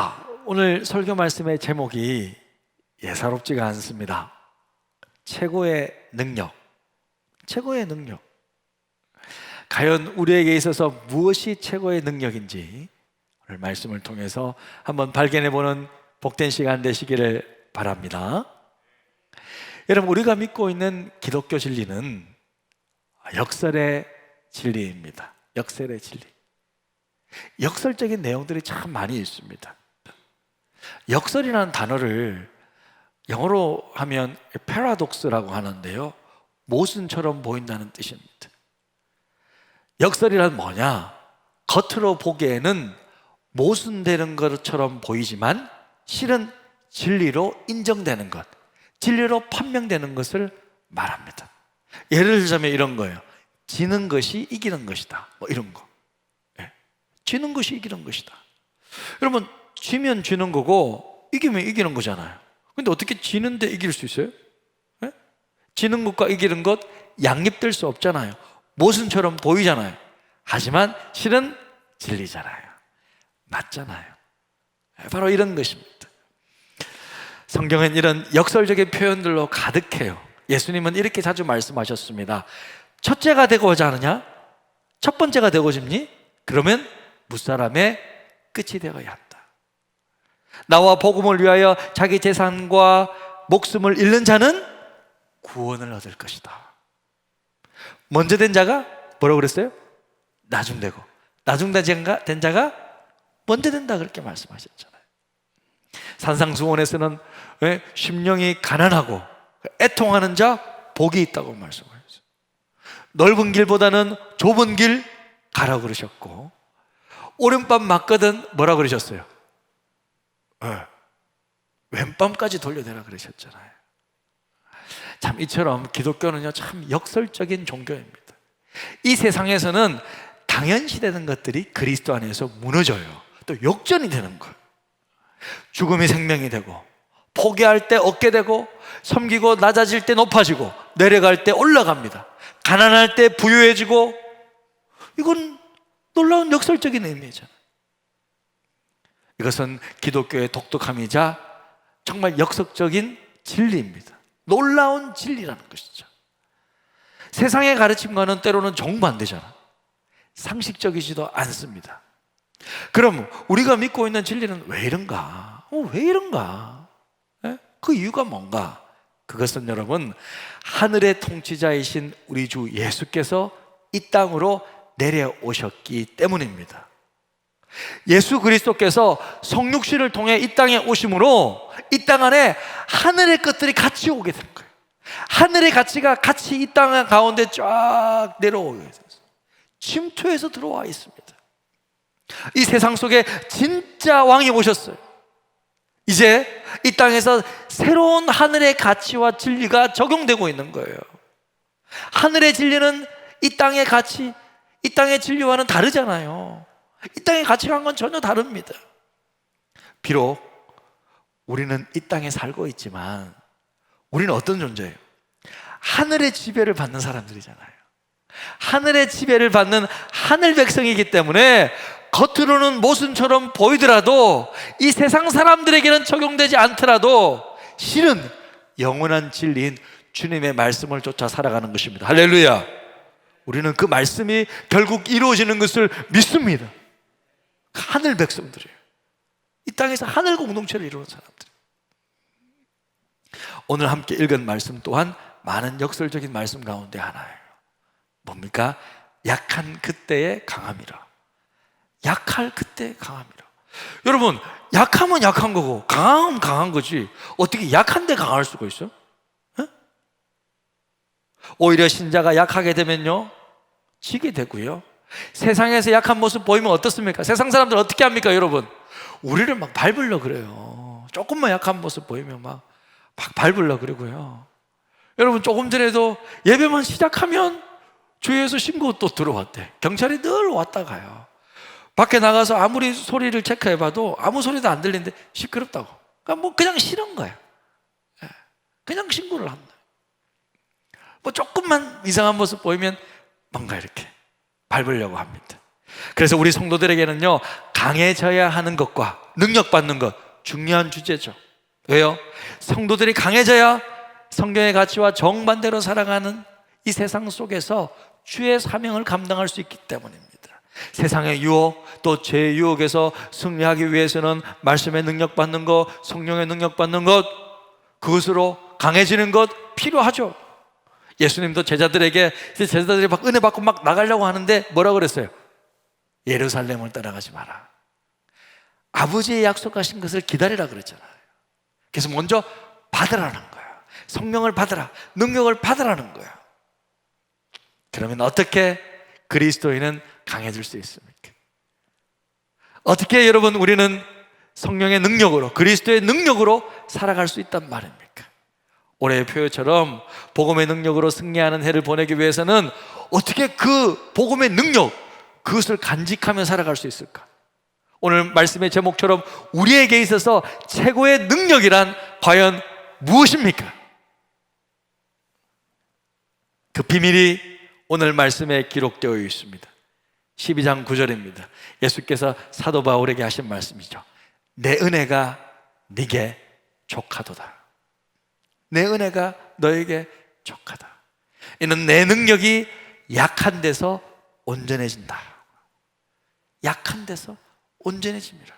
자, 오늘 설교 말씀의 제목이 예사롭지가 않습니다. 최고의 능력. 최고의 능력. 과연 우리에게 있어서 무엇이 최고의 능력인지 오늘 말씀을 통해서 한번 발견해보는 복된 시간 되시기를 바랍니다. 여러분, 우리가 믿고 있는 기독교 진리는 역설의 진리입니다. 역설의 진리. 역설적인 내용들이 참 많이 있습니다. 역설이라는 단어를 영어로 하면 paradox라고 하는데요, 모순처럼 보인다는 뜻입니다. 역설이란 뭐냐? 겉으로 보기에는 모순되는 것처럼 보이지만 실은 진리로 인정되는 것, 진리로 판명되는 것을 말합니다. 예를 들자면 이런 거예요. 지는 것이 이기는 것이다, 뭐 이런 거. 지는 것이 이기는 것이다. 여러분, 지면 지는 거고 이기면 이기는 거잖아요. 근데 어떻게 지는데 이길 수 있어요? 네? 지는 것과 이기는 것 양립될 수 없잖아요. 모순처럼 보이잖아요. 하지만 실은 진리잖아요. 맞잖아요. 바로 이런 것입니다. 성경은 이런 역설적인 표현들로 가득해요. 예수님은 이렇게 자주 말씀하셨습니다. 첫째가 되고자 하느냐? 첫 번째가 되고 싶니? 그러면 무사람의 끝이 되어야 한다. 나와 복음을 위하여 자기 재산과 목숨을 잃는 자는 구원을 얻을 것이다. 먼저 된 자가 뭐라고 그랬어요? 나중되고, 나중된 자가 먼저 된다, 그렇게 말씀하셨잖아요. 산상수훈에서는 심령이 가난하고 애통하는 자 복이 있다고 말씀하셨어요. 넓은 길보다는 좁은 길 가라고 그러셨고, 오른밤 맞거든 뭐라 그러셨어요? 왼밤까지 돌려내라 그러셨잖아요. 참, 이처럼 기독교는요, 참 역설적인 종교입니다. 이 세상에서는 당연시되는 것들이 그리스도 안에서 무너져요. 또 역전이 되는 거예요. 죽음이 생명이 되고, 포기할 때 얻게 되고, 섬기고 낮아질 때 높아지고, 내려갈 때 올라갑니다. 가난할 때 부유해지고, 이건 놀라운 역설적인 의미잖아요. 이것은 기독교의 독특함이자 정말 역설적인 진리입니다. 놀라운 진리라는 것이죠. 세상의 가르침과는 때로는 정반대잖아. 상식적이지도 않습니다. 그럼 우리가 믿고 있는 진리는 왜 이런가? 왜 이런가? 그 이유가 뭔가? 그것은 여러분, 하늘의 통치자이신 우리 주 예수께서 이 땅으로 내려오셨기 때문입니다. 예수 그리스도께서 성육신을 통해 이 땅에 오심으로 이 땅 안에 하늘의 것들이 같이 오게 된 거예요. 하늘의 가치가 같이 이 땅 가운데 쫙 내려오게 됐어요. 침투해서 들어와 있습니다. 이 세상 속에 진짜 왕이 오셨어요. 이제 이 땅에서 새로운 하늘의 가치와 진리가 적용되고 있는 거예요. 하늘의 진리는 이 땅의 가치, 이 땅의 진리와는 다르잖아요. 이 땅의 가치관은 전혀 다릅니다. 비록 우리는 이 땅에 살고 있지만 우리는 어떤 존재예요? 하늘의 지배를 받는 사람들이잖아요. 하늘의 지배를 받는 하늘 백성이기 때문에 겉으로는 모순처럼 보이더라도, 이 세상 사람들에게는 적용되지 않더라도 실은 영원한 진리인 주님의 말씀을 쫓아 살아가는 것입니다. 할렐루야. 우리는 그 말씀이 결국 이루어지는 것을 믿습니다. 하늘 백성들이에요. 이 땅에서 하늘 공동체를 이루는 사람들. 오늘 함께 읽은 말씀 또한 많은 역설적인 말씀 가운데 하나예요. 뭡니까? 약한 그때의 강함이라. 약할 그때 강함이라. 여러분, 약하면 약한 거고 강하면 강한 거지, 어떻게 약한데 강할 수가 있어요? 오히려 신자가 약하게 되면요, 지게 되고요, 세상에서 약한 모습 보이면 어떻습니까? 세상 사람들 어떻게 합니까, 여러분? 우리를 막 밟으려고 그래요. 조금만 약한 모습 보이면 막 밟으려고 그러고요. 여러분, 조금 전에도 예배만 시작하면 주위에서 신고 또 들어왔대. 경찰이 늘 왔다 가요. 밖에 나가서 아무리 소리를 체크해봐도 아무 소리도 안 들리는데 시끄럽다고. 그러니까 뭐 그냥 싫은 거야. 그냥 신고를 한다. 뭐 조금만 이상한 모습 보이면 뭔가 이렇게 밟으려고 합니다. 그래서 우리 성도들에게는요, 강해져야 하는 것과 능력받는 것, 중요한 주제죠. 왜요? 성도들이 강해져야 성경의 가치와 정반대로 살아가는 이 세상 속에서 주의 사명을 감당할 수 있기 때문입니다. 세상의 유혹, 또 죄의 유혹에서 승리하기 위해서는 말씀의 능력 받는 것, 성령의 능력 받는 것, 그것으로 강해지는 것 필요하죠. 예수님도 제자들에게, 제자들이 막 은혜 받고 막 나가려고 하는데 뭐라고 그랬어요? 예루살렘을 따라가지 마라. 아버지의 약속하신 것을 기다리라 그랬잖아요. 그래서 먼저 받으라는 거예요. 성령을 받으라, 능력을 받으라는 거예요. 그러면 어떻게 그리스도인은 강해질 수 있습니까? 어떻게 여러분 우리는 성령의 능력으로, 그리스도의 능력으로 살아갈 수 있단 말입니까? 올해의 표요처럼 복음의 능력으로 승리하는 해를 보내기 위해서는 어떻게 그 복음의 능력, 그것을 간직하며 살아갈 수 있을까? 오늘 말씀의 제목처럼 우리에게 있어서 최고의 능력이란 과연 무엇입니까? 그 비밀이 오늘 말씀에 기록되어 있습니다. 12장 9절입니다. 예수께서 사도 바울에게 하신 말씀이죠. 내 은혜가 네게 족하도다. 내 은혜가 너에게 족하다. 이는 내 능력이 약한 데서 온전해진다. 약한 데서 온전해집니다.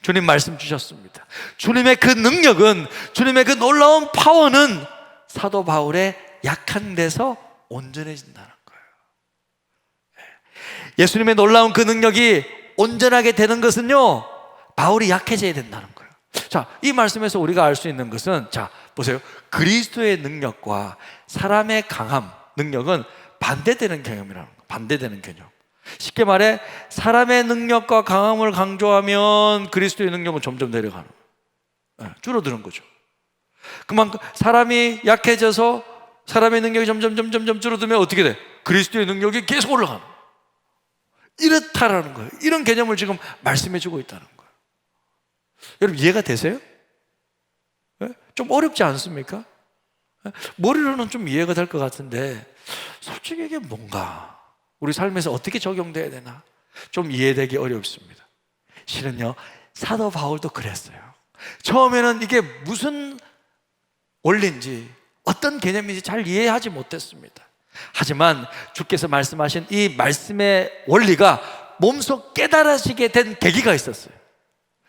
주님 말씀 주셨습니다. 주님의 그 능력은, 주님의 그 놀라운 파워는 사도 바울의 약한 데서 온전해진다는 거예요. 예수님의 놀라운 그 능력이 온전하게 되는 것은요, 바울이 약해져야 된다는 거예요. 자, 이 말씀에서 우리가 알 수 있는 것은, 자, 보세요. 그리스도의 능력과 사람의 강함, 능력은 반대되는 개념이라는 거예요. 반대되는 개념. 쉽게 말해 사람의 능력과 강함을 강조하면 그리스도의 능력은 점점 내려가는 거예요. 줄어드는 거죠. 그만큼 사람이 약해져서 사람의 능력이 점점 줄어들면 어떻게 돼? 그리스도의 능력이 계속 올라가는 거예요. 이렇다라는 거예요. 이런 개념을 지금 말씀해 주고 있다는 거예요. 여러분 이해가 되세요? 좀 어렵지 않습니까? 머리로는 좀 이해가 될 것 같은데 솔직히 이게 뭔가 우리 삶에서 어떻게 적용돼야 되나 좀 이해되기 어렵습니다. 실은요, 사도 바울도 그랬어요. 처음에는 이게 무슨 원리인지 어떤 개념인지 잘 이해하지 못했습니다. 하지만 주께서 말씀하신 이 말씀의 원리가 몸소 깨달아지게 된 계기가 있었어요.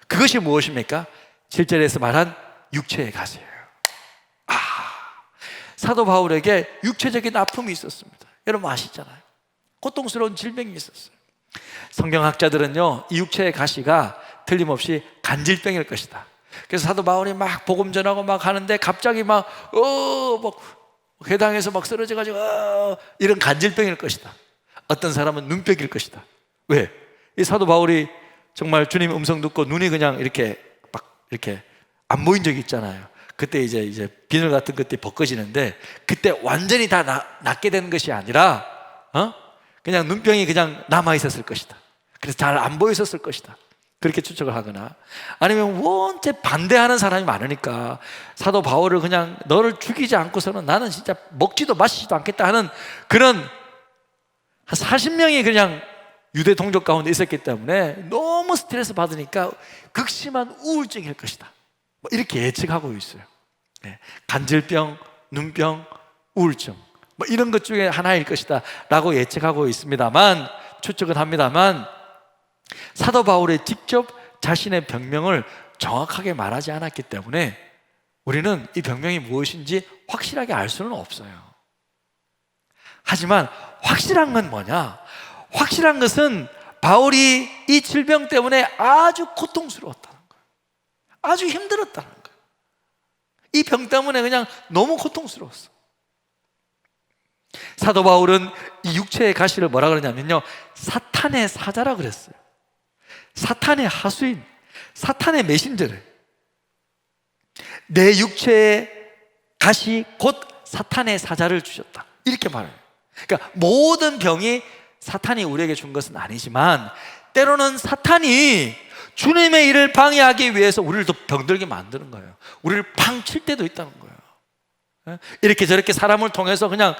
그것이 무엇입니까? 7절에서 말한 육체의 가시예요. 사도 바울에게 육체적인 아픔이 있었습니다. 여러분 아시잖아요. 고통스러운 질병이 있었어요. 성경학자들은요, 이 육체의 가시가 틀림없이 간질병일 것이다. 그래서 사도 바울이 막 복음 전하고 막 하는데 갑자기 막 회당에서 막 쓰러져가지고 이런 간질병일 것이다. 어떤 사람은 눈병일 것이다. 왜? 이 사도 바울이 정말 주님 음성 듣고 눈이 그냥 이렇게 막 이렇게 안 보인 적이 있잖아요. 그때 이제 비늘 같은 것들이 벗겨지는데 그때 완전히 다 낫게 되는 것이 아니라 그냥 눈병이 그냥 남아 있었을 것이다. 그래서 잘 안 보였었을 것이다. 그렇게 추측을 하거나 아니면 원체 반대하는 사람이 많으니까 사도 바울을 그냥 너를 죽이지 않고서는 나는 진짜 먹지도 마시지도 않겠다 하는 그런 한 40명이 그냥 유대 동족 가운데 있었기 때문에 너무 스트레스 받으니까 극심한 우울증일 것이다. 이렇게 예측하고 있어요. 간질병, 눈병, 우울증 이런 것 중에 하나일 것이다 라고 예측하고 있습니다만, 추측은 합니다만 사도 바울이 직접 자신의 병명을 정확하게 말하지 않았기 때문에 우리는 이 병명이 무엇인지 확실하게 알 수는 없어요. 하지만 확실한 건 뭐냐? 확실한 것은 바울이 이 질병 때문에 아주 고통스러웠다는 거예요. 아주 힘들었다는 거예요. 이 병 때문에 그냥 너무 고통스러웠어. 사도 바울은 이 육체의 가시를 뭐라 그러냐면요, 사탄의 사자라 그랬어요. 사탄의 하수인, 사탄의 메신저를. 내 육체의 가시 곧 사탄의 사자를 주셨다, 이렇게 말해요. 그러니까 모든 병이 사탄이 우리에게 준 것은 아니지만 때로는 사탄이 주님의 일을 방해하기 위해서 우리를 더 병들게 만드는 거예요. 우리를 팡 칠 때도 있다는 거예요. 이렇게 저렇게 사람을 통해서 그냥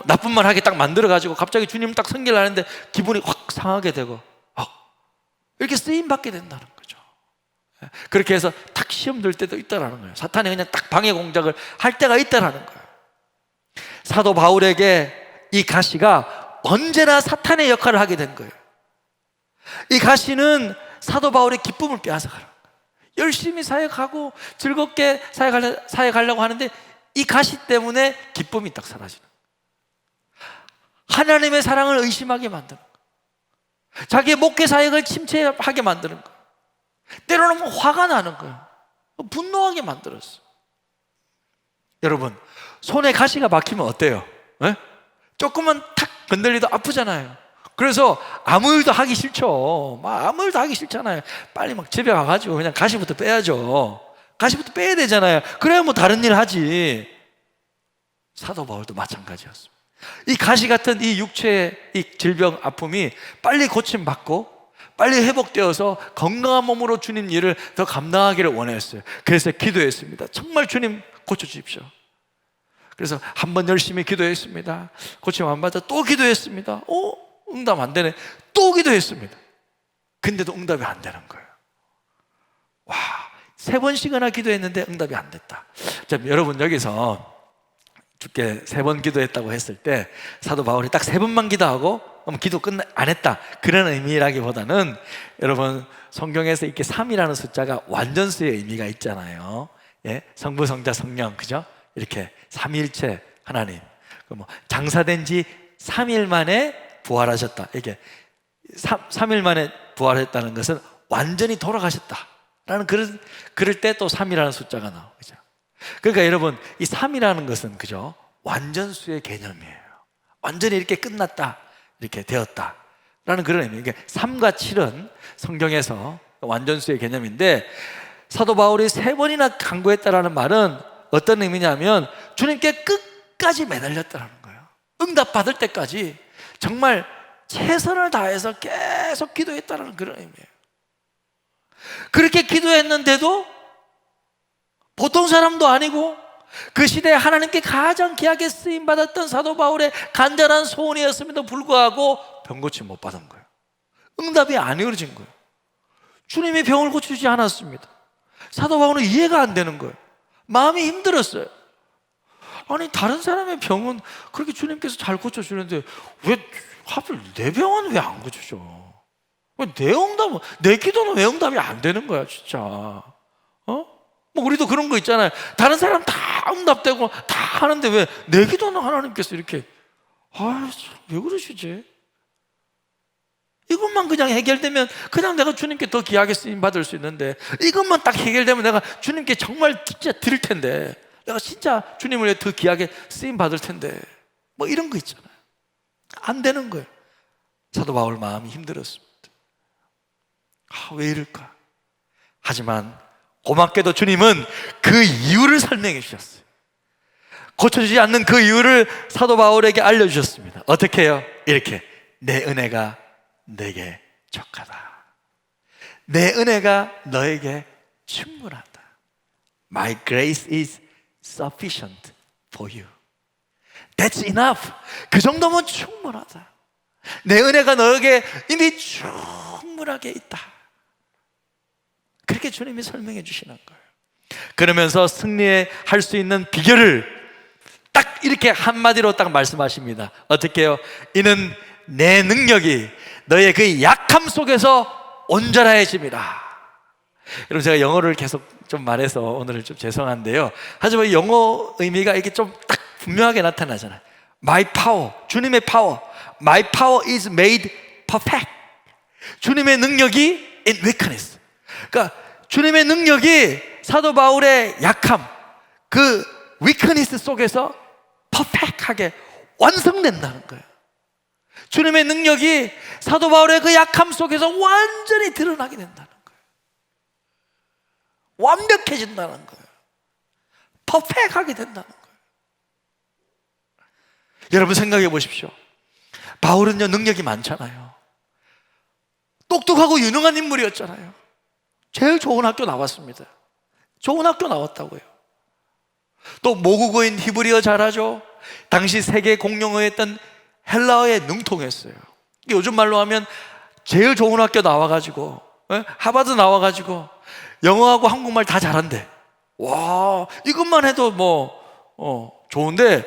나쁜 말 하게 딱 만들어가지고 갑자기 주님 딱 섬기려 하는데 기분이 확 상하게 되고 이렇게 쓰임받게 된다는 거죠. 그렇게 해서 탁 시험 들 때도 있다라는 거예요. 사탄이 그냥 딱 방해 공작을 할 때가 있다라는 거예요. 사도 바울에게 이 가시가 언제나 사탄의 역할을 하게 된 거예요. 이 가시는 사도 바울의 기쁨을 빼앗아가는 거예요. 열심히 사역하고 즐겁게 사역하려고 하는데 이 가시 때문에 기쁨이 딱 사라지는 거예요. 하나님의 사랑을 의심하게 만드는 거예요. 자기의 목회 사역을 침체하게 만드는 거예요. 때로는 화가 나는 거예요. 분노하게 만들었어. 여러분, 손에 가시가 박히면 어때요? 네? 조금만 탁 건들리도 아프잖아요. 그래서 아무 일도 하기 싫죠. 아무 일도 하기 싫잖아요. 빨리 집에 가가지고 그냥 가시부터 빼야죠. 가시부터 빼야 되잖아요. 그래야 다른 일 하지. 사도 바울도 마찬가지였습니다. 이 가시 같은 이 육체의 이 질병 아픔이 빨리 고침받고 빨리 회복되어서 건강한 몸으로 주님 일을 더 감당하기를 원했어요. 그래서 기도했습니다. 정말 주님 고쳐주십시오. 그래서 한 번 열심히 기도했습니다. 고침 안 받아 또 기도했습니다. 응답 안 되네. 또 기도했습니다. 근데도 응답이 안 되는 거예요. 와, 3번씩이나 기도했는데 응답이 안 됐다. 자, 여러분 여기서 주께 3번 기도했다고 했을 때 사도 바울이 딱 3번만 기도하고 기도 안 했다, 그런 의미라기보다는 여러분 성경에서 이렇게 3이라는 숫자가 완전수의 의미가 있잖아요. 예? 성부, 성자, 성령, 그죠? 이렇게 삼위일체 하나님. 장사된 지 3일 만에 부활하셨다. 이게 3일 만에 부활했다는 것은 완전히 돌아가셨다라는 그럴 때 또 3이라는 숫자가 나오죠. 그러니까 여러분, 이 3이라는 것은 그죠? 완전수의 개념이에요. 완전히 이렇게 끝났다, 이렇게 되었다라는 그런 의미. 그러니까 3과 7은 성경에서 완전수의 개념인데, 사도 바울이 3번이나 간구했다라는 말은 어떤 의미냐면 주님께 끝까지 매달렸다는 거예요. 응답받을 때까지 정말 최선을 다해서 계속 기도했다는 그런 의미예요. 그렇게 기도했는데도 보통 사람도 아니고 그 시대에 하나님께 가장 귀하게 쓰임받았던 사도 바울의 간절한 소원이었음에도 불구하고 병고침 못 받은 거예요. 응답이 안 이루어진 거예요. 주님이 병을 고쳐주지 않았습니다. 사도 바울은 이해가 안 되는 거예요. 마음이 힘들었어요. 아니, 다른 사람의 병은 그렇게 주님께서 잘 고쳐주는데 왜 하필 내 병은 왜 안 고쳐줘? 내 기도는 왜 응답이 안 되는 거야, 진짜. 우리도 그런 거 있잖아요. 다른 사람 다 응답되고 다 하는데 왜 내 기도는 하나님께서 이렇게, 왜 그러시지? 이것만 그냥 해결되면 그냥 내가 주님께 더 귀하게 쓰임 받을 수 있는데, 이것만 딱 해결되면 내가 주님께 정말 진짜 드릴 텐데, 내가 진짜 주님을 위해 더 귀하게 쓰임 받을 텐데, 이런 거 있잖아요. 안 되는 거예요. 사도 바울 마음이 힘들었습니다. 왜 이럴까? 하지만 고맙게도 주님은 그 이유를 설명해 주셨어요. 고쳐주지 않는 그 이유를 사도 바울에게 알려주셨습니다. 어떻게 해요? 이렇게, 내 은혜가 내게 족하다. 내 은혜가 너에게 충분하다. My grace is sufficient for you. That's enough. 그 정도면 충분하다. 내 은혜가 너에게 이미 충분하게 있다. 그렇게 주님이 설명해 주시는 거예요. 그러면서 승리할 수 있는 비결을 딱 이렇게 한마디로 딱 말씀하십니다. 어떻게 해요? 이는 내 능력이 너의 그 약함 속에서 온전해집니다. 여러분, 제가 영어를 계속 좀 말해서 오늘은 좀 죄송한데요, 하지만 영어 의미가 이게 좀 딱 분명하게 나타나잖아요. My power, 주님의 파워. My power is made perfect. 주님의 능력이 in weakness. 그러니까 주님의 능력이 사도 바울의 약함, 그 weakness 속에서 퍼펙트하게 완성된다는 거예요. 주님의 능력이 사도 바울의 그 약함 속에서 완전히 드러나게 된다는 거예요. 완벽해진다는 거예요. 퍼펙트하게 된다는 거예요. 여러분 생각해 보십시오. 바울은요, 능력이 많잖아요. 똑똑하고 유능한 인물이었잖아요. 제일 좋은 학교 나왔습니다. 좋은 학교 나왔다고요. 또 모국어인 히브리어 잘하죠. 당시 세계 공용어였던 헬라어에 능통했어요. 요즘 말로 하면 제일 좋은 학교 나와가지고 하버드 나와가지고 영어하고 한국말 다 잘한대. 와, 이것만 해도 좋은데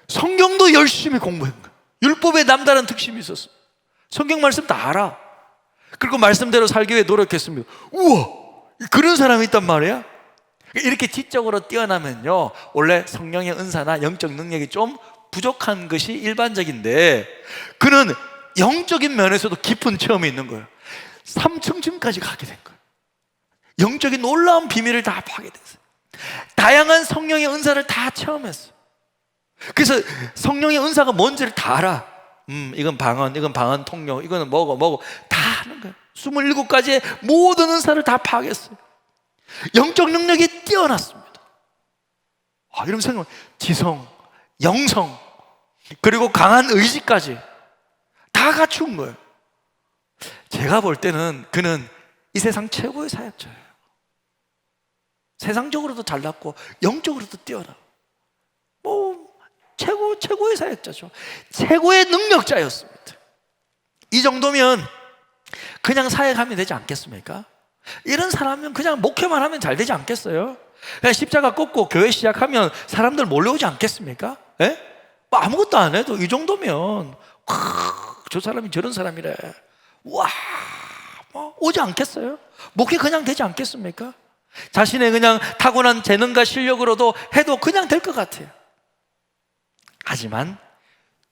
성경도 열심히 공부한 거야. 율법에 남다른 특심이 있었어. 성경 말씀 다 알아. 그리고 말씀대로 살기 위해 노력했습니다. 우와, 그런 사람이 있단 말이야. 이렇게 지적으로 뛰어나면요, 원래 성령의 은사나 영적 능력이 좀 부족한 것이 일반적인데, 그는 영적인 면에서도 깊은 체험이 있는 거예요. 3층쯤까지 가게 된 거예요. 영적인 놀라운 비밀을 다 파괴됐어요. 다양한 성령의 은사를 다 체험했어요. 그래서 성령의 은사가 뭔지를 다 알아. 이건 방언, 이건 방언 통역, 이거는 뭐고 다 하는 거예요. 27가지의 모든 은사를 다 파악했어요. 영적 능력이 뛰어났습니다. 이런 생각, 지성, 영성, 그리고 강한 의지까지 다 갖춘 거예요. 제가 볼 때는 그는 이 세상 최고의 사역자예요. 세상적으로도 잘났고 영적으로도 뛰어나. 최고의 사역자죠. 최고의 능력자였습니다. 이 정도면 그냥 사역하면 되지 않겠습니까? 이런 사람은 그냥 목회만 하면 잘 되지 않겠어요? 그냥 십자가 꽂고 교회 시작하면 사람들 몰려오지 않겠습니까? 예? 아무것도 안 해도 이 정도면 저 사람이 저런 사람이래, 와, 오지 않겠어요? 목회 그냥 되지 않겠습니까? 자신의 그냥 타고난 재능과 실력으로도 해도 그냥 될 것 같아요. 하지만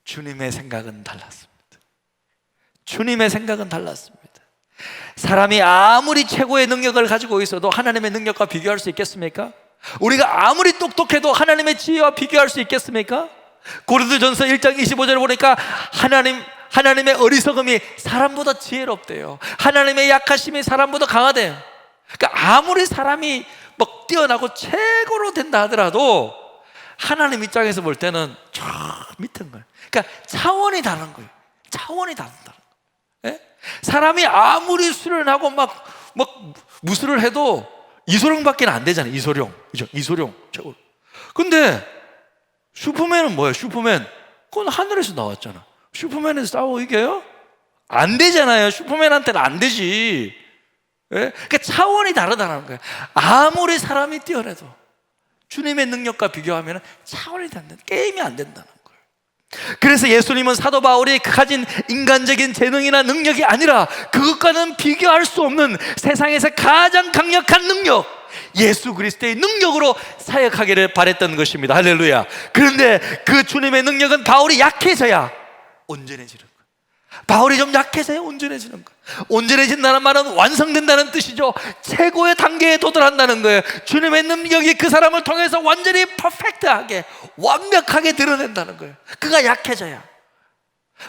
주님의 생각은 달랐습니다. 주님의 생각은 달랐습니다. 사람이 아무리 최고의 능력을 가지고 있어도 하나님의 능력과 비교할 수 있겠습니까? 우리가 아무리 똑똑해도 하나님의 지혜와 비교할 수 있겠습니까? 고린도전서 1장 25절을 보니까 하나님의 어리석음이 사람보다 지혜롭대요. 하나님의 약하심이 사람보다 강하대요. 그러니까 아무리 사람이 뛰어나고 최고로 된다 하더라도 하나님 입장에서 볼 때는 저 밑인 거예요. 그러니까 차원이 다른 거예요. 차원이 다르다는 거예요. 예? 사람이 아무리 수련하고 막 무술을 해도 이소룡밖에 안 되잖아요. 이소룡, 그죠? 이소룡 최고. 근데 슈퍼맨은 뭐예요? 슈퍼맨 그건 하늘에서 나왔잖아. 슈퍼맨에서 싸워 이겨요? 안 되잖아요. 슈퍼맨한테는 안 되지. 예? 그러니까 차원이 다르다는 거예요. 아무리 사람이 뛰어나도 주님의 능력과 비교하면 차원이 다른다. 게임이 안 된다는 거예요. 그래서 예수님은 사도 바울이 가진 인간적인 재능이나 능력이 아니라 그것과는 비교할 수 없는 세상에서 가장 강력한 능력, 예수 그리스도의 능력으로 사역하기를 바랬던 것입니다. 할렐루야. 그런데 그 주님의 능력은 바울이 약해져야 온전해지는 거예요. 바울이 좀 약해서야 온전해지는 거예요. 온전해진다는 말은 완성된다는 뜻이죠. 최고의 단계에 도달한다는 거예요. 주님의 능력이 그 사람을 통해서 완전히 퍼펙트하게 완벽하게 드러낸다는 거예요. 그가 약해져야.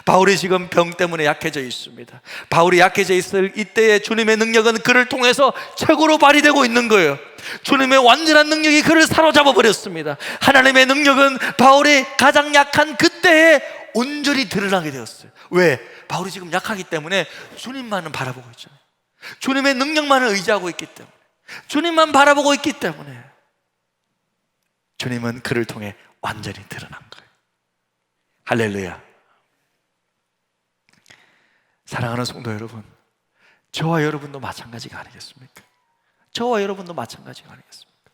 바울이 지금 병 때문에 약해져 있습니다. 바울이 약해져 있을 이때의 주님의 능력은 그를 통해서 최고로 발휘되고 있는 거예요. 주님의 완전한 능력이 그를 사로잡아 버렸습니다. 하나님의 능력은 바울이 가장 약한 그때에 온전히 드러나게 되었어요. 왜? 바울이 지금 약하기 때문에 주님만은 바라보고 있잖아요. 주님의 능력만을 의지하고 있기 때문에, 주님만 바라보고 있기 때문에 주님은 그를 통해 완전히 드러난 거예요. 할렐루야. 사랑하는 성도 여러분, 저와 여러분도 마찬가지가 아니겠습니까? 저와 여러분도 마찬가지가 아니겠습니까?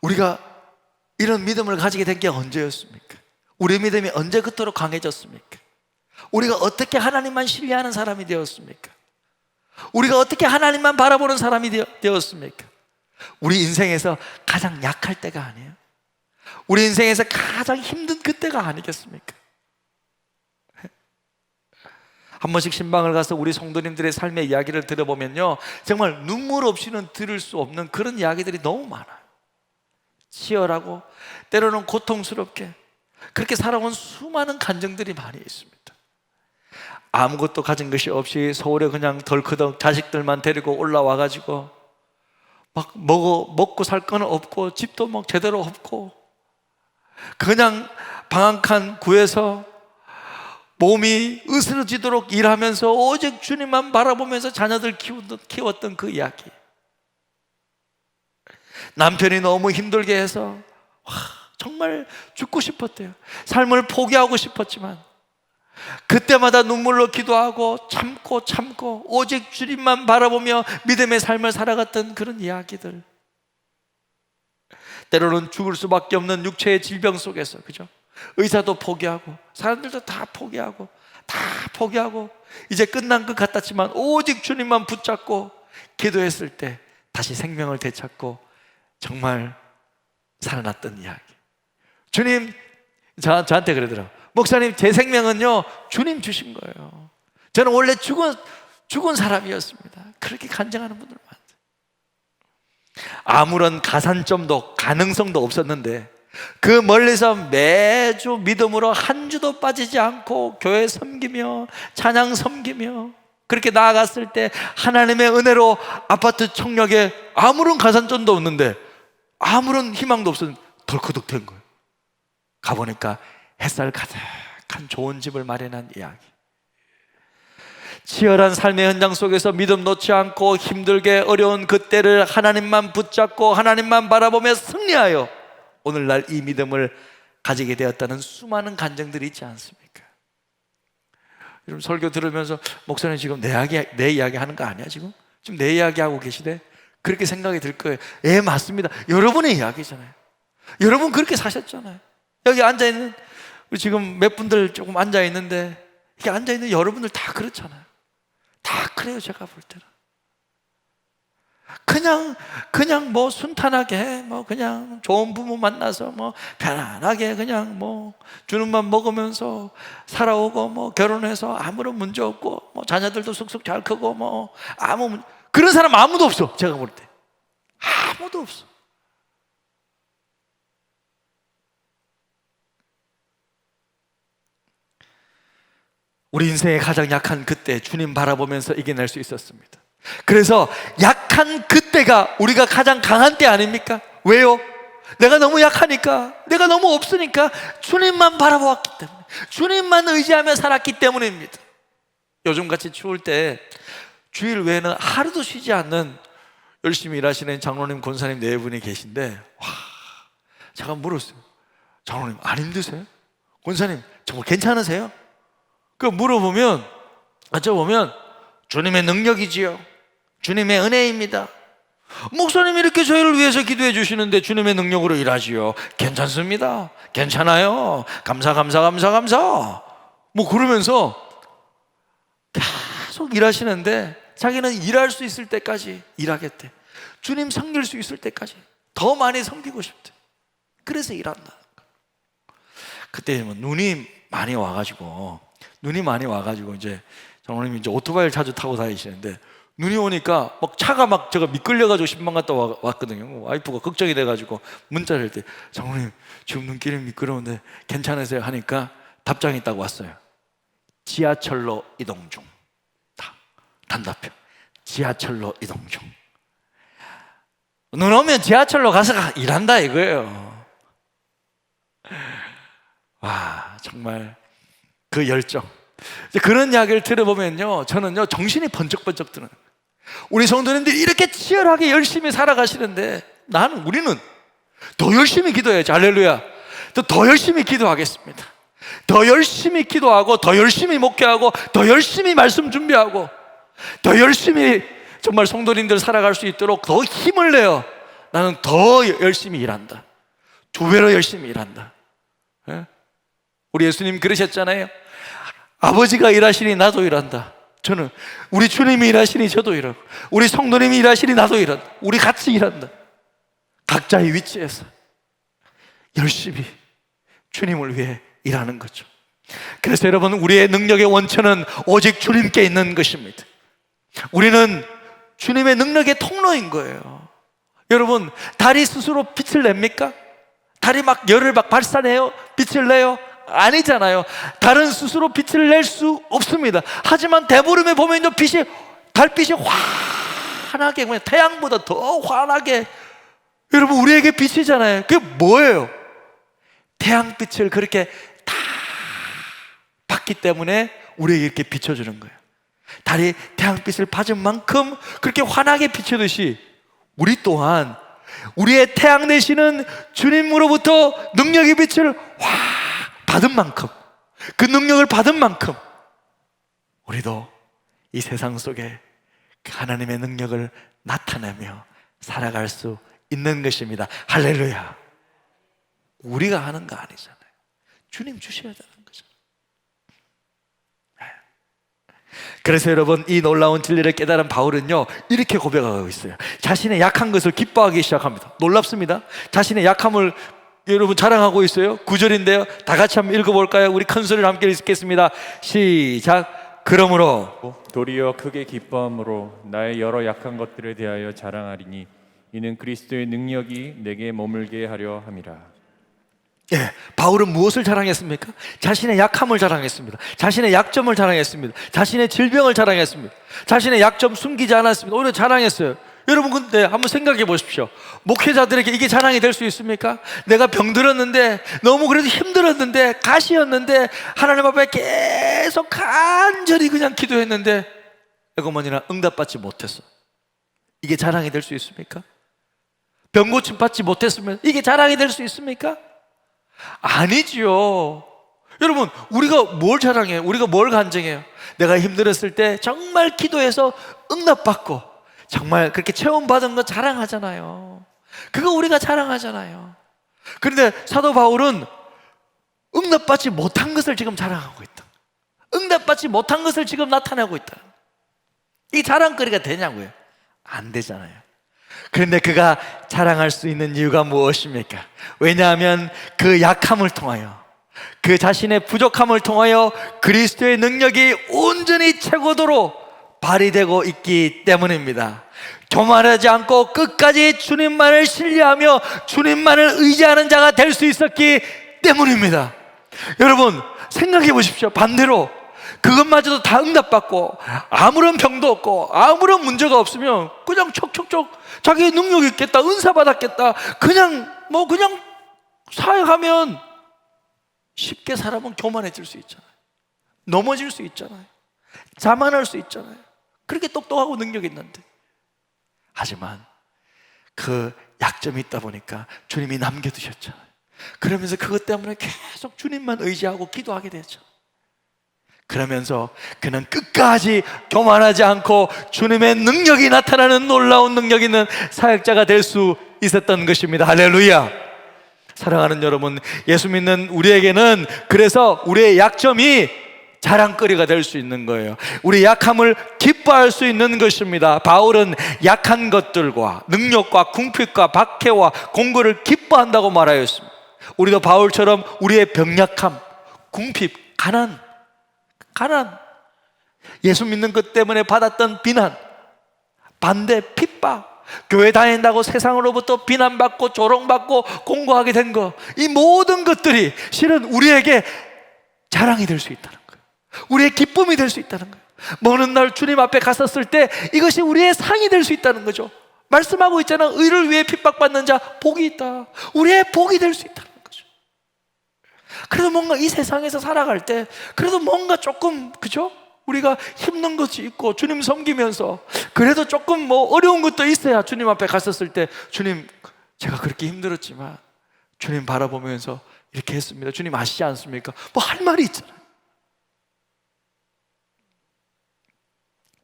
우리가 이런 믿음을 가지게 된 게 언제였습니까? 우리의 믿음이 언제 그토록 강해졌습니까? 우리가 어떻게 하나님만 신뢰하는 사람이 되었습니까? 우리가 어떻게 하나님만 바라보는 사람이 되었습니까? 우리 인생에서 가장 약할 때가 아니에요? 우리 인생에서 가장 힘든 그때가 아니겠습니까? 한 번씩 신방을 가서 우리 성도님들의 삶의 이야기를 들어보면요, 정말 눈물 없이는 들을 수 없는 그런 이야기들이 너무 많아요. 치열하고 때로는 고통스럽게 그렇게 살아온 수많은 간증들이 많이 있습니다. 아무것도 가진 것이 없이 서울에 그냥 덜커덕 자식들만 데리고 올라와가지고 막 먹고 살 건 없고 집도 막 제대로 없고 그냥 방 한 칸 구해서 몸이 으스러지도록 일하면서 오직 주님만 바라보면서 자녀들 키웠던 그 이야기. 남편이 너무 힘들게 해서 정말 죽고 싶었대요. 삶을 포기하고 싶었지만 그때마다 눈물로 기도하고 참고 오직 주님만 바라보며 믿음의 삶을 살아갔던 그런 이야기들. 때로는 죽을 수밖에 없는 육체의 질병 속에서, 그죠? 의사도 포기하고 사람들도 다 포기하고 이제 끝난 것 같았지만 오직 주님만 붙잡고 기도했을 때 다시 생명을 되찾고 정말 살아났던 이야기. 주님 저한테 그러더라고요. 목사님, 제 생명은요 주님 주신 거예요. 저는 원래 죽은 사람이었습니다. 그렇게 간증하는 분들 많아요. 아무런 가산점도 가능성도 없었는데 그 멀리서 매주 믿음으로 한 주도 빠지지 않고 교회 섬기며 찬양 섬기며 그렇게 나아갔을 때 하나님의 은혜로 아파트 청약에 아무런 가산점도 없는데 아무런 희망도 없었는데 덜커덕 된 거예요. 가보니까 햇살 가득한 좋은 집을 마련한 이야기. 치열한 삶의 현장 속에서 믿음 놓지 않고 힘들게 어려운 그때를 하나님만 붙잡고 하나님만 바라보며 승리하여 오늘날 이 믿음을 가지게 되었다는 수많은 간증들이 있지 않습니까? 여러분, 설교 들으면서 목사님 지금 내 이야기 하는 거 아니야? 지금 내 이야기 하고 계시대? 그렇게 생각이 들 거예요. 예, 맞습니다. 여러분의 이야기잖아요. 여러분 그렇게 사셨잖아요. 여기 앉아있는 지금 몇 분들 조금 앉아있는데 이렇게 앉아있는 여러분들 다 그렇잖아요. 다 그래요. 제가 볼 때는 그냥 뭐 순탄하게 뭐 그냥 좋은 부모 만나서 뭐 편안하게 그냥 뭐 주는 맘 먹으면서 살아오고 뭐 결혼해서 아무런 문제 없고 뭐 자녀들도 쑥쑥 잘 크고 뭐 그런 사람 아무도 없어. 제가 볼 때 아무도 없어. 우리 인생의 가장 약한 그때 주님 바라보면서 이겨낼 수 있었습니다. 그래서 약한 그때가 우리가 가장 강한 때 아닙니까? 왜요? 내가 너무 약하니까, 내가 너무 없으니까 주님만 바라보았기 때문에, 주님만 의지하며 살았기 때문입니다. 요즘같이 추울 때 주일 외에는 하루도 쉬지 않는 열심히 일하시는 장로님, 권사님 네 분이 계신데, 와, 제가 물었어요. 장로님 안 힘드세요? 권사님 정말 괜찮으세요? 그 물어보면, 여쭤보면 주님의 능력이지요, 주님의 은혜입니다. 목사님이 이렇게 저희를 위해서 기도해 주시는데 주님의 능력으로 일하지요. 괜찮습니다. 괜찮아요. 감사. 뭐 그러면서 계속 일하시는데 자기는 일할 수 있을 때까지 일하겠대. 주님 섬길 수 있을 때까지 더 많이 섬기고 싶대. 그래서 일한다. 그때 눈이 많이 와가지고 이제 장로님이 이제 오토바이를 자주 타고 다니시는데 눈이 오니까 막 차가 막 제가 미끌려가지고 신방 갔다 왔거든요. 와이프가 걱정이 돼가지고 문자를 할 때 장로님 지금 눈길이 미끄러운데 괜찮으세요? 하니까 답장이 딱 왔어요. 지하철로 이동 중. 단답형. 지하철로 이동 중. 눈 오면 지하철로 가서 일한다 이거예요. 와, 정말 그 열정. 그런 이야기를 들어보면요, 저는요 정신이 번쩍번쩍 드는 거예요. 우리 성도님들이 이렇게 치열하게 열심히 살아가시는데 우리는 더 열심히 기도해야지. 할렐루야. 더 열심히 기도하겠습니다. 더 열심히 기도하고 더 열심히 목회하고 더 열심히 말씀 준비하고 더 열심히 정말 성도님들 살아갈 수 있도록 더 힘을 내요. 나는 더 열심히 일한다. 2배로 열심히 일한다. 우리 예수님 그러셨잖아요. 아버지가 일하시니 나도 일한다. 저는 우리 주님이 일하시니 저도 일하고, 우리 성도님이 일하시니 나도 일한다. 우리 같이 일한다. 각자의 위치에서 열심히 주님을 위해 일하는 거죠. 그래서 여러분, 우리의 능력의 원천은 오직 주님께 있는 것입니다. 우리는 주님의 능력의 통로인 거예요. 여러분, 달이 스스로 빛을 냅니까? 달이 막 열을 막 발산해요? 빛을 내요? 아니잖아요. 달은 스스로 빛을 낼 수 없습니다. 하지만 대보름에 보면요, 달빛이 환하게, 그냥 태양보다 더 환하게, 여러분 우리에게 빛이잖아요. 그게 뭐예요? 태양빛을 그렇게 다 받기 때문에 우리에게 이렇게 비춰주는 거예요. 달이 태양빛을 받은 만큼 그렇게 환하게 비추듯이 우리 또한 우리의 태양 되시는 주님으로부터 능력의 빛을 받은 만큼 그 능력을 받은 만큼 우리도 이 세상 속에 그 하나님의 능력을 나타내며 살아갈 수 있는 것입니다. 할렐루야. 우리가 하는 거 아니잖아요. 주님 주셔야 되는 거죠. 그래서 여러분, 이 놀라운 진리를 깨달은 바울은요, 이렇게 고백하고 있어요. 자신의 약한 것을 기뻐하기 시작합니다. 놀랍습니다. 자신의 약함을 여러분 자랑하고 있어요. 9절인데요, 다 같이 한번 읽어볼까요? 우리 큰 소리를 함께 읽겠습니다. 시작. 그러므로 도리어 크게 기뻐함으로 나의 여러 약한 것들에 대하여 자랑하리니 이는 그리스도의 능력이 내게 머물게 하려 함이라. 예, 바울은 무엇을 자랑했습니까? 자신의 약함을 자랑했습니다. 자신의 약점을 자랑했습니다. 자신의 질병을 자랑했습니다. 자신의 약점 숨기지 않았습니다. 오히려 자랑했어요. 여러분, 근데 한번 생각해 보십시오. 목회자들에게 이게 자랑이 될 수 있습니까? 내가 병들었는데, 너무 그래도 힘들었는데, 가시였는데, 하나님 앞에 계속 간절히 그냥 기도했는데 에고머니나 응답받지 못했어. 이게 자랑이 될 수 있습니까? 병고침 받지 못했으면 이게 자랑이 될 수 있습니까? 아니지요. 여러분, 우리가 뭘 자랑해요? 우리가 뭘 간증해요? 내가 힘들었을 때 정말 기도해서 응답받고 정말 그렇게 체험받은 거 자랑하잖아요. 그거 우리가 자랑하잖아요. 그런데 사도 바울은 응답받지 못한 것을 지금 자랑하고 있다. 응답받지 못한 것을 지금 나타내고 있다. 이 자랑거리가 되냐고요? 안 되잖아요. 그런데 그가 자랑할 수 있는 이유가 무엇입니까? 왜냐하면 그 약함을 통하여, 그 자신의 부족함을 통하여 그리스도의 능력이 온전히 최고도로 발휘되고 있기 때문입니다. 교만하지 않고 끝까지 주님만을 신뢰하며 주님만을 의지하는 자가 될 수 있었기 때문입니다. 여러분, 생각해 보십시오. 반대로 그것마저도 다 응답받고 아무런 병도 없고 아무런 문제가 없으면 그냥 척척척 자기의 능력이 있겠다, 은사 받았겠다, 그냥 사역하면 쉽게 사람은 교만해질 수 있잖아요. 넘어질 수 있잖아요. 자만할 수 있잖아요. 그렇게 똑똑하고 능력 있는데. 하지만 그 약점이 있다 보니까 주님이 남겨두셨잖아요. 그러면서 그것 때문에 계속 주님만 의지하고 기도하게 되죠. 그러면서 그는 끝까지 교만하지 않고 주님의 능력이 나타나는 놀라운 능력 있는 사역자가 될 수 있었던 것입니다. 할렐루야. 사랑하는 여러분, 예수 믿는 우리에게는 그래서 우리의 약점이 자랑거리가 될 수 있는 거예요. 우리 약함을 기뻐할 수 있는 것입니다. 바울은 약한 것들과 능력과 궁핍과 박해와 공고를 기뻐한다고 말하였습니다. 우리도 바울처럼 우리의 병약함, 궁핍, 가난, 예수 믿는 것 때문에 받았던 비난, 반대, 핍박, 교회 다닌다고 세상으로부터 비난받고 조롱받고 공고하게 된 거, 이 모든 것들이 실은 우리에게 자랑이 될 수 있다는 거예요. 우리의 기쁨이 될 수 있다는 거예요. 먼 날 주님 앞에 갔었을 때 이것이 우리의 상이 될 수 있다는 거죠. 말씀하고 있잖아. 의를 위해 핍박받는 자 복이 있다. 우리의 복이 될 수 있다는 거죠. 그래도 뭔가 이 세상에서 살아갈 때 그래도 뭔가 조금, 그죠? 우리가 힘든 것이 있고 주님 섬기면서 그래도 조금 어려운 것도 있어야 주님 앞에 갔었을 때, 주님, 제가 그렇게 힘들었지만 주님 바라보면서 이렇게 했습니다. 주님 아시지 않습니까? 할 말이 있잖아요.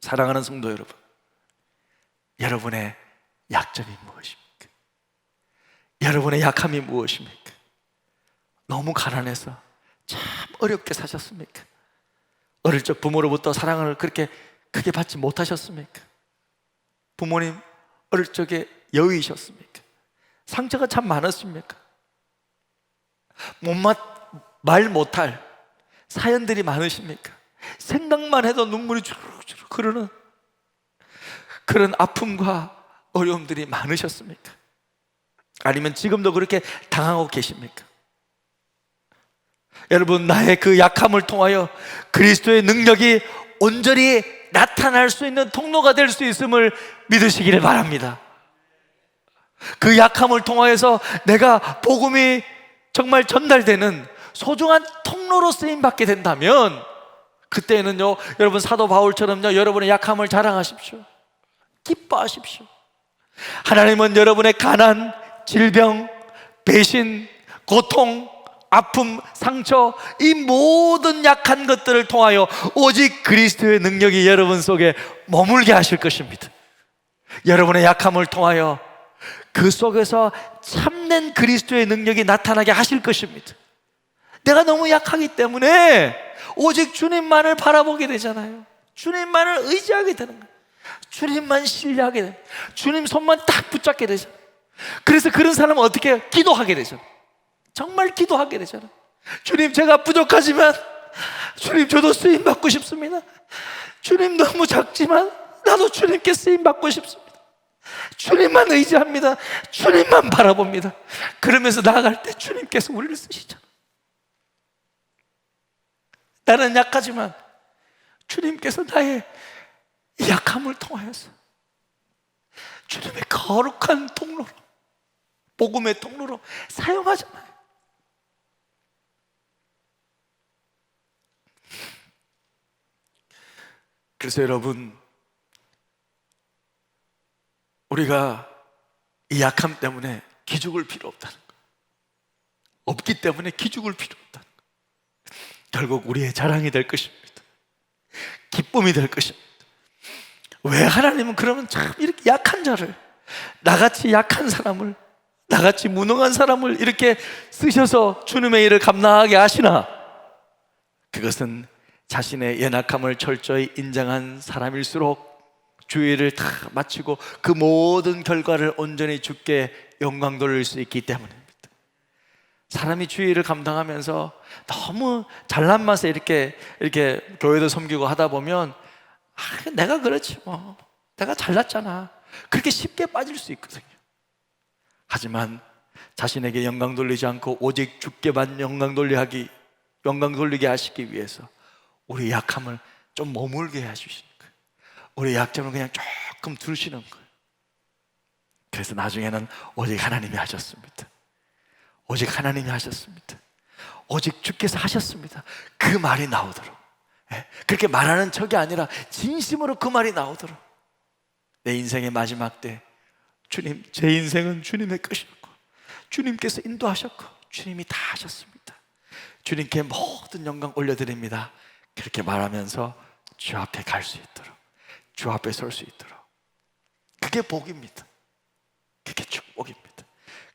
사랑하는 성도 여러분, 여러분의 약점이 무엇입니까? 여러분의 약함이 무엇입니까? 너무 가난해서 참 어렵게 사셨습니까? 어릴 적 부모로부터 사랑을 그렇게 크게 받지 못하셨습니까? 부모님 어릴 적에 여의셨습니까? 상처가 참 많았습니까? 말 못할 사연들이 많으십니까? 생각만 해도 눈물이 주룩주룩 흐르는 그런 아픔과 어려움들이 많으셨습니까? 아니면 지금도 그렇게 당하고 계십니까? 여러분, 나의 그 약함을 통하여 그리스도의 능력이 온전히 나타날 수 있는 통로가 될 수 있음을 믿으시기를 바랍니다. 그 약함을 통하여서 내가 복음이 정말 전달되는 소중한 통로로 쓰임받게 된다면, 그때는요, 여러분 사도 바울처럼요, 여러분의 약함을 자랑하십시오. 기뻐하십시오. 하나님은 여러분의 가난, 질병, 배신, 고통, 아픔, 상처, 이 모든 약한 것들을 통하여 오직 그리스도의 능력이 여러분 속에 머물게 하실 것입니다. 여러분의 약함을 통하여 그 속에서 참된 그리스도의 능력이 나타나게 하실 것입니다. 내가 너무 약하기 때문에 오직 주님만을 바라보게 되잖아요. 주님만을 의지하게 되는 거예요. 주님만 신뢰하게 돼요. 주님 손만 딱 붙잡게 되잖아요. 그래서 그런 사람은 어떻게 기도하게 되잖아요. 정말 기도하게 되잖아요. 주님, 제가 부족하지만 주님, 저도 쓰임 받고 싶습니다. 주님, 너무 작지만 나도 주님께 쓰임 받고 싶습니다. 주님만 의지합니다. 주님만 바라봅니다. 그러면서 나아갈 때 주님께서 우리를 쓰시잖아요. 나는 약하지만 주님께서 나의 약함을 통하여서 주님의 거룩한 통로로, 복음의 통로로 사용하잖아요. 그래서 여러분, 우리가 이 약함 때문에 기죽을 필요 없다는 거, 없기 때문에 기죽을 필요 없다는 거, 결국 우리의 자랑이 될 것입니다. 기쁨이 될 것입니다. 왜 하나님은 그러면 참 이렇게 약한 자를, 나같이 약한 사람을, 나같이 무능한 사람을 이렇게 쓰셔서 주님의 일을 감당하게 하시나? 그것은 자신의 연약함을 철저히 인정한 사람일수록 주의 일을 다 마치고 그 모든 결과를 온전히 주께 영광 돌릴 수 있기 때문입니다. 사람이 주의 일을 감당하면서 너무 잘난 맛에 이렇게 교회도 섬기고 하다 보면 내가 그렇지 뭐, 내가 잘났잖아, 그렇게 쉽게 빠질 수 있거든요. 하지만 자신에게 영광 돌리지 않고 오직 주께만 영광 돌리게 하시기 위해서 우리 약함을 좀 머물게 해주시는 거예요. 우리 약점을 그냥 조금 두시는 거예요. 그래서 나중에는 오직 하나님이 하셨습니다. 오직 하나님이 하셨습니다. 오직 주께서 하셨습니다. 그 말이 나오도록, 그렇게 말하는 척이 아니라 진심으로 그 말이 나오도록, 내 인생의 마지막 때 주님, 제 인생은 주님의 것이었고 주님께서 인도하셨고 주님이 다 하셨습니다. 주님께 모든 영광 올려드립니다. 그렇게 말하면서 주 앞에 갈 수 있도록, 주 앞에 설 수 있도록, 그게 복입니다. 그게 축복입니다.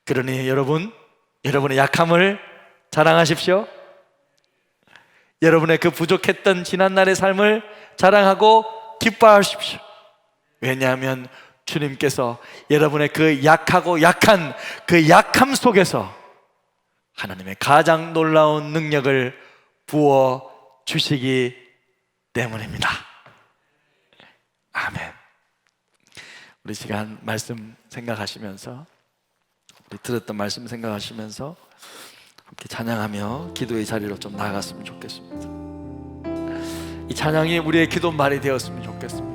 그러니 여러분의 약함을 자랑하십시오. 여러분의 그 부족했던 지난날의 삶을 자랑하고 기뻐하십시오. 왜냐하면 주님께서 여러분의 그 약하고 약한 그 약함 속에서 하나님의 가장 놀라운 능력을 부어 주시기 때문입니다. 아멘. 우리 시간 말씀 생각하시면서, 우리 들었던 말씀 생각하시면서 함께 찬양하며 기도의 자리로 좀 나아갔으면 좋겠습니다. 이 찬양이 우리의 기도 말이 되었으면 좋겠습니다.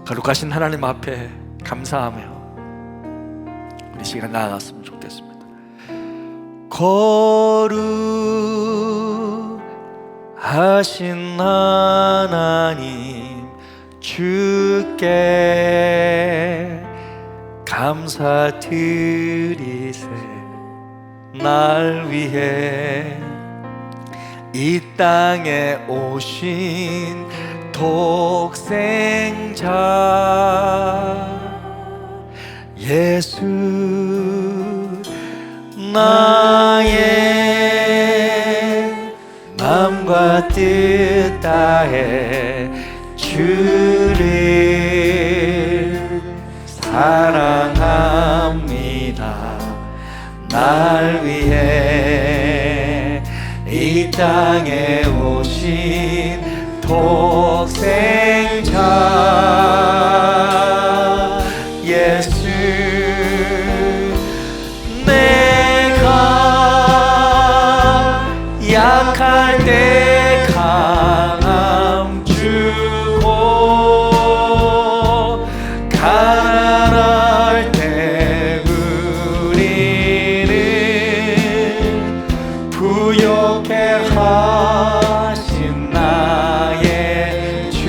거룩하신 하나님 앞에 감사하며 우리 시간 나아갔으면 좋겠습니다. 거룩하신 하나님, 주께 감사드리세. 날 위해 이 땅에 오신 독생자 예수, 나의 마음과 뜻 다해 주를 사랑합니다. 날 위해 이 땅에 오신 독생자 예수, 내가 약할 때 강함 주고 가난할 때 우리는 부욕해 하신 나의 주,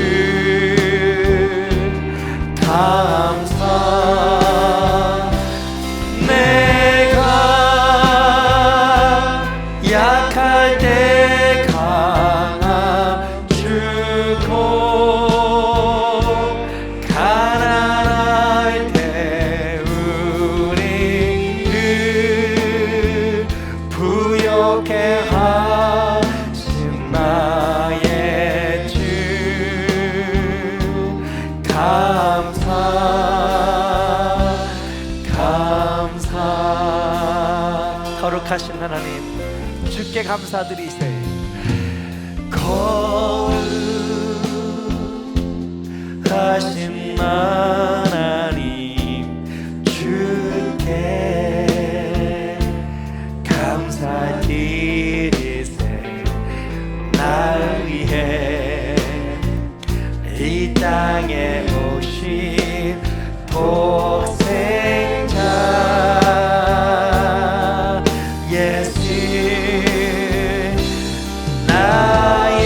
거룩하신 하나님, 주께 감사드리세. 거룩하신 하나님, 주께 감사드리세. 날 위해 이 땅에 오신 독생자 예수, 나의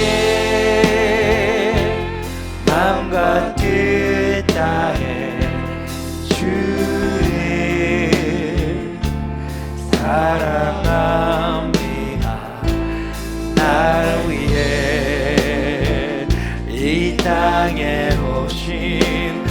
마음과 뜻 다해 주를 사랑합니다. 날 위해 이 땅에 오신